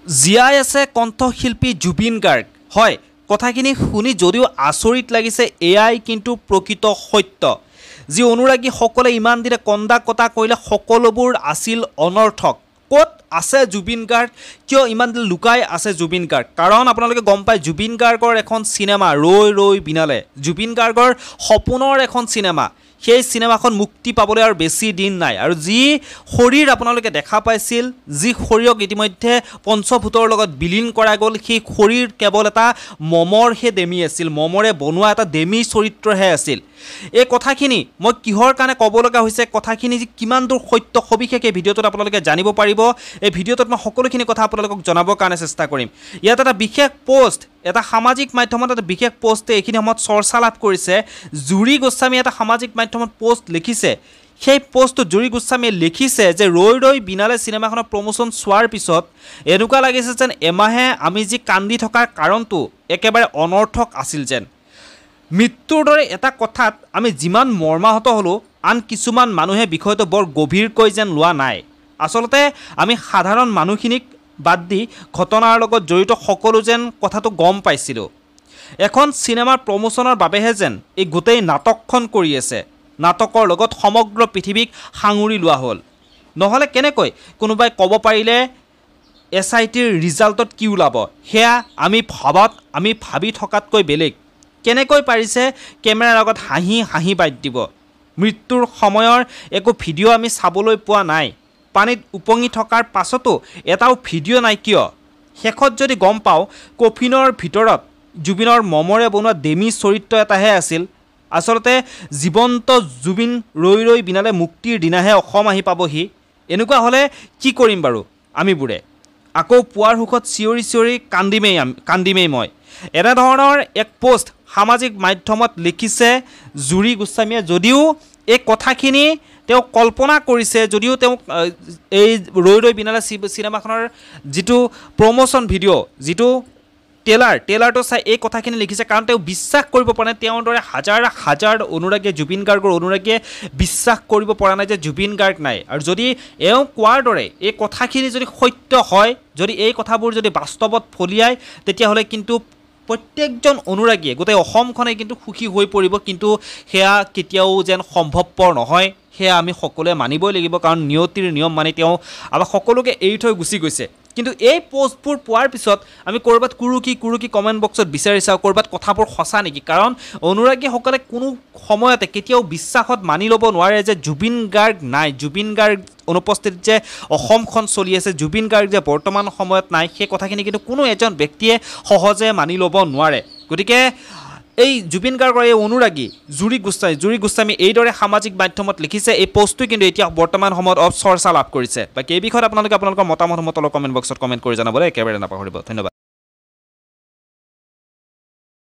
জীয়াই আছে কণ্ঠশিল্পী জুবিন গাৰ্গ হয় কথাখিনি শুনি যদিও আচৰিত লাগিছে এআই কিন্তু প্ৰকৃত সত্য যি অনুৰাগী সকলে ইমান দিনে কন্দা কটা কৰিলে সকলোবোৰ আছিল অনৰ্থক ক'ত আছে জুবিন গাৰ্গ কিয় ইমান দিন লুকাই আছে জুবিন গাৰ্গ কাৰণ আপোনালোকে গম পায় জুবিন গাৰ্গৰ এখন সিনেমা ৰৈ ৰৈ বিনালে জুবিন গাৰ্গৰ সপোনৰ এখন সিনেমা সেই সিনেমাখন মুক্তি পাবলৈ আৰু বেছি দিন নাই আৰু যি শৰীৰ আপোনালোকে দেখা পাইছিল যি শৰীৰক ইতিমধ্যে পঞ্চভূতৰ লগত বিলীন কৰা গ'ল সেই শৰীৰ কেৱল এটা মমৰহে ডেমি আছিল মমৰে বনোৱা এটা ডেমি চৰিত্ৰহে আছিল এই কথাখিনি মই কিহৰ কাৰণে ক'ব লগা হৈছে কথাখিনি যে কিমান দূৰ সত্য সবিশেষ এই ভিডিঅ'টোত আপোনালোকে জানিব পাৰিব এই ভিডিঅ'টোত মই সকলোখিনি কথা আপোনালোকক জনাবৰ কাৰণে চেষ্টা কৰিম ইয়াত এটা বিশেষ পোষ্ট এটা সামাজিক মাধ্যমত এটা বিশেষ পোষ্টে এইখিনি সময়ত চৰ্চা লাভ কৰিছে জুৰি গোস্বামী এটা সামাজিক মাধ্যমত পোষ্ট লিখিছে সেই পোষ্টটো জুৰি গোস্বামীয়ে লিখিছে যে ৰৈ ৰৈ বিনালে চিনেমাখনৰ প্ৰমোশ্যন চোৱাৰ পিছত এনেকুৱা লাগিছে যেন এমাহে আমি যি কান্দি থকাৰ কাৰণটো একেবাৰে অনৰ্থক আছিল যেন মৃত্যুৰ দৰে এটা কথাত আমি যিমান মৰ্মাহত হ'লো আন কিছুমান মানুহে বিষয়টো বৰ গভীৰকৈ যেন লোৱা নাই আচলতে আমি সাধাৰণ মানুহখিনিক বাদ দি ঘটনাৰ লগত জড়িত সকলো যেন কথাটো গম পাইছিলোঁ এখন চিনেমাৰ প্ৰমোশ্যনৰ বাবেহে যেন এই গোটেই নাটকখন কৰি আছে নাটকৰ লগত সমগ্ৰ পৃথিৱীক সাঙুৰি লোৱা হ'ল নহ'লে কেনেকৈ কোনোবাই ক'ব পাৰিলে SITৰ ৰিজাল্টত কি ওলাব সেয়া আমি ভাবি থকাতকৈ বেলেগ কেনেকৈ পাৰিছে কেমেৰাৰ আগত হাঁহি হাঁহি বাদ দিব মৃত্যুৰ সময়ৰ একো ভিডিঅ' আমি চাবলৈ পোৱা নাই পানীত উপঙি থকাৰ পাছতো এটাও ভিডিঅ' নাই কিয় শেষত যদি গম পাওঁ কফিনৰ ভিতৰত জুবিনৰ মমৰে বনোৱা ডেমি চৰিত্ৰ এটাহে আছিল আচলতে জীৱন্ত জুবিন ৰৈ ৰৈ বিনালে মুক্তিৰ দিনাহে অসম আহি পাবহি এনেকুৱা হ'লে কি কৰিম বাৰু আমিবোৰে আকৌ পুৱাৰ সুখত চিঞৰি চিঞৰি কান্দিমেই মই এনেধৰণৰ এক পোষ্ট সামাজিক মাধ্যমত লিখিছে জুৰি গোস্বামীয়ে যদিও এই কথাখিনি তেওঁ কল্পনা কৰিছে যদিও তেওঁ এই ৰৈ ৰৈ বিনালে চিনেমাখনৰ যিটো প্ৰমোশ্যন ভিডিঅ' যিটো টেলাৰটো চাই এই কথাখিনি লিখিছে কাৰণ তেওঁ বিশ্বাস কৰিব পৰা নাই তেওঁৰ দৰে হাজাৰ হাজাৰ অনুৰাগীয়ে জুবিন গাৰ্গৰ অনুৰাগীয়ে বিশ্বাস কৰিব পৰা নাই যে জুবিন গাৰ্গ নাই আৰু যদি এওঁ কোৱাৰ দৰে এই কথাখিনি যদি সত্য হয় যদি এই কথাবোৰ যদি বাস্তৱত ফলিয়ায় তেতিয়াহ'লে কিন্তু প্ৰত্যেকজন অনুৰাগীয়ে গোটেই অসমখনে কিন্তু সুখী হৈ পৰিব কিন্তু সেয়া কেতিয়াও যেন সম্ভৱপৰ নহয় সেয়া আমি সকলোৱে মানিবই লাগিব কাৰণ নিয়তিৰ নিয়ম মানি তেওঁ আমাক সকলোকে এৰি থৈ গুচি গৈছে কিন্তু এই পোষ্টবোৰ পোৱাৰ পিছত আমি ক'ৰবাত কুৰুকি কমেণ্ট বক্সত বিচাৰি চাওঁ ক'ৰবাত কথাবোৰ সঁচা নেকি কাৰণ অনুৰাগীসকলে কোনো সময়তে কেতিয়াও বিশ্বাসত মানি ল'ব নোৱাৰে যে জুবিন গাৰ্গ নাই জুবিন গাৰ্গ অনুপস্থিতিত যে অসমখন চলি আছে জুবিন গাৰ্গ যে বৰ্তমান সময়ত নাই সেই কথাখিনি কিন্তু কোনো এজন ব্যক্তিয়ে সহজে মানি ল'ব নোৱাৰে গতিকে এই জুবিন গাৰ্গৰ এই অনুৰাগী জুৰি গোস্বামী এইদৰে সামাজিক মাধ্যমত লিখিছে এই পোষ্টটো কিন্তু এতিয়া বৰ্তমান সময়ত চৰ্চা লাভ কৰিছে বাকী এই বিষয়ত আপোনালোকে আপোনালোকৰ মতামত তলৰ কমেণ্ট বক্সত কমেণ্ট কৰি জনাবলৈ একেবাৰে নাপাহৰিব ধন্যবাদ